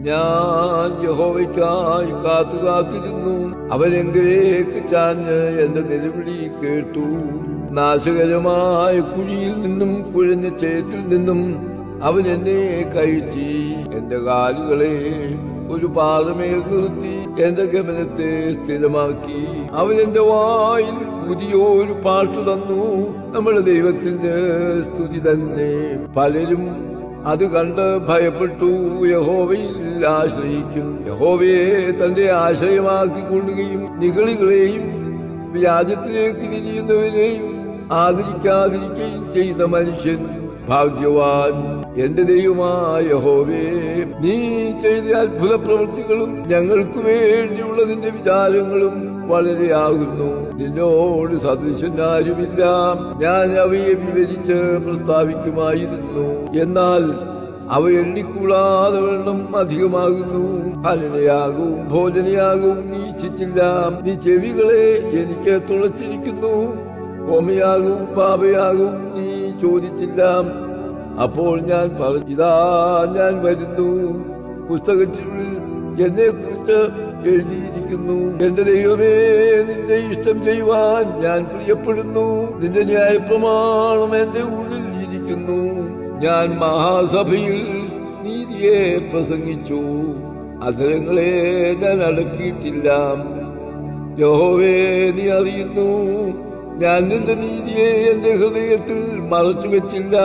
ഞാൻ യഹോവയ്ക്കായി കാത്തിരുന്നു. അവൻ എങ്കിലേക്ക് ചാഞ്ഞ് എന്റെ നിലവിളി കേട്ടു. നാശകരമായ കുഴിയിൽ നിന്നും കുഴഞ്ഞ ചേറ്റിൽ നിന്നും അവൻ എന്നെ കയറ്റി. എന്റെ കാലുകളെ ഒരു പാറമേൽ നിർത്തി എന്റെ ഗമനത്തെ സ്ഥിരമാക്കി. അവൻ എന്റെ വായിൽ പുതിയൊരു പാട്ട് തന്നു. നമ്മുടെ ദൈവത്തിന്റെ സ്തുതി തന്നെ. പലരും അത് കണ്ട് ഭയപ്പെട്ടു യഹോവയിൽ ആശ്രയിക്കും. യഹോവയെ തന്റെ ആശ്രയമാക്കിക്കൊള്ളുകയും നിഗളികളെയും വ്യാജത്തിലേക്ക് തിരിയുന്നവരെയും ആദരിക്കാതിരിക്കുകയും ചെയ്ത മനുഷ്യൻ ഭാഗ്യവാൻ. എന്റെ ദൈവമായ യഹോവേ, നീ ചെയ്ത അത്ഭുത പ്രവൃത്തികളും ഞങ്ങൾക്ക് വേണ്ടിയുള്ള നിന്റെ വിചാരങ്ങളും വളരെയാകുന്നു. നിന്നോട് സദൃശനാരുമില്ല. ഞാൻ അവയെ വിവരിച്ച് പ്രസ്താവിക്കുമായിരുന്നു, എന്നാൽ അവ എണ്ണിക്കൂടാതെ വെള്ളം അധികമാകുന്നു. ഹനനയാകവും ഭോജനയാകവും നീ ഇച്ഛിച്ചില്ല. നീ ചെവികളെ എനിക്ക് തുളച്ചിരിക്കുന്നു. ഹോമയാകവും പാപയാകവും നീ ചോദിച്ചില്ല. അപ്പോൾ ഞാൻ പറഞ്ഞു, ഇതാ ഞാൻ വരുന്നു. പുസ്തകത്തിനുള്ളിൽ എന്നെ കുറിച്ച് എഴുതിയിരിക്കുന്നു. എന്റെ ദൈവമേ, നിന്റെ ഇഷ്ടം ചെയ്യുവാൻ ഞാൻ പ്രിയപ്പെടുന്നു. നിന്റെ ന്യായപ്രമാണം എന്റെ ഉള്ളിൽ ഇരിക്കുന്നു. ഞാൻ മഹാസഭയിൽ നീതിയെ പ്രസംഗിച്ചു. അധരങ്ങളെ ഞാൻ അടക്കിയിട്ടില്ല. യഹോവേ, നീ അറിയുന്നു, ഞാൻ നിന്റെ നീതിയെ എന്റെ ഹൃദയത്തിൽ മറച്ചു വെച്ചില്ല.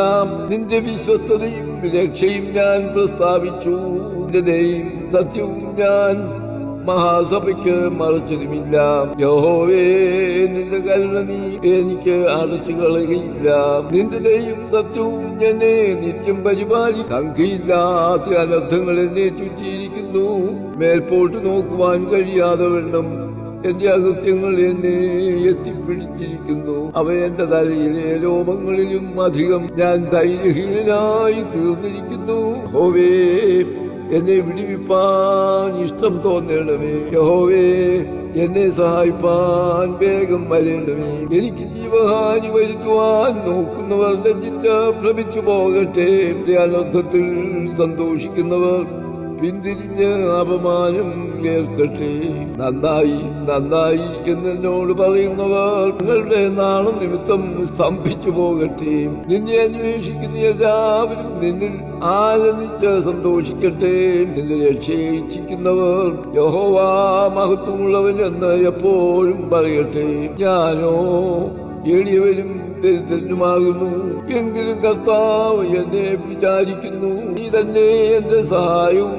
നിന്റെ വിശ്വസ്തതയും രക്ഷയും ഞാൻ പ്രസ്താവിച്ചു. നിന്റെ ദയയും സത്യവും ഞാൻ മഹാസഭയ്ക്ക് മറച്ചതുമില്ല. യഹോവേ, നിന്റെ കരുണ നീ എനിക്ക് അടച്ചു കളയുകയില്ല. നിന്റെ ദയയും സത്യവും എന്നെ നിത്യം പരിപാലി. സംഖ്യയില്ലാത്ത അനർത്ഥങ്ങൾ എന്നെ ചുറ്റിയിരിക്കുന്നു. മേൽപോട്ട് നോക്കുവാൻ കഴിയാതെ വണ്ണം എന്റെ അകൃത്യങ്ങൾ എന്നെ എത്തിപ്പിടിച്ചിരിക്കുന്നു. അവ എന്റെ തലയിലെ രോമങ്ങളിലും അധികം. ഞാൻ ധൈര്യഹീനനായി തീർന്നിരിക്കുന്നു. യഹോവേ, എന്നെ വിടിവിപ്പാൻ ഇഷ്ടം തോന്നണമേ. യഹോവേ, എന്നെ സഹായിപ്പാൻ വേഗം വരേണ്ടമേ. എനിക്ക് ജീവഹാനി വരുത്തുവാൻ നോക്കുന്നവർ ലജ്ജിച്ച് ഭ്രമിച്ചു പോകട്ടെ. എന്റെ അനർത്ഥത്തിൽ സന്തോഷിക്കുന്നവർ പിന്തിരിഞ്ഞ് അപമാനം കേൾക്കട്ടെ. നന്നായി നന്നായി എന്നോട് പറയുന്നവർ നിങ്ങളുടെ നാണം നിമിത്തം സ്തംഭിച്ചു പോകട്ടെ. നിന്നെ അന്വേഷിക്കുന്ന എല്ലാവരും നിന്നിൽ ആനന്ദിച്ച് സന്തോഷിക്കട്ടെ. നിന്റെ രക്ഷയെ ഇച്ഛിക്കുന്നവർ യഹോവ മഹത്വമുള്ളവൻ എന്ന് എപ്പോഴും പറയട്ടെ. ഞാനോ എളിയവരും ദരിദ്രനുമാകുന്നു. എങ്കിലും കർത്താവ് എന്നെ വിചാരിക്കുന്നു. നീ തന്നെ എന്റെ സഹായവും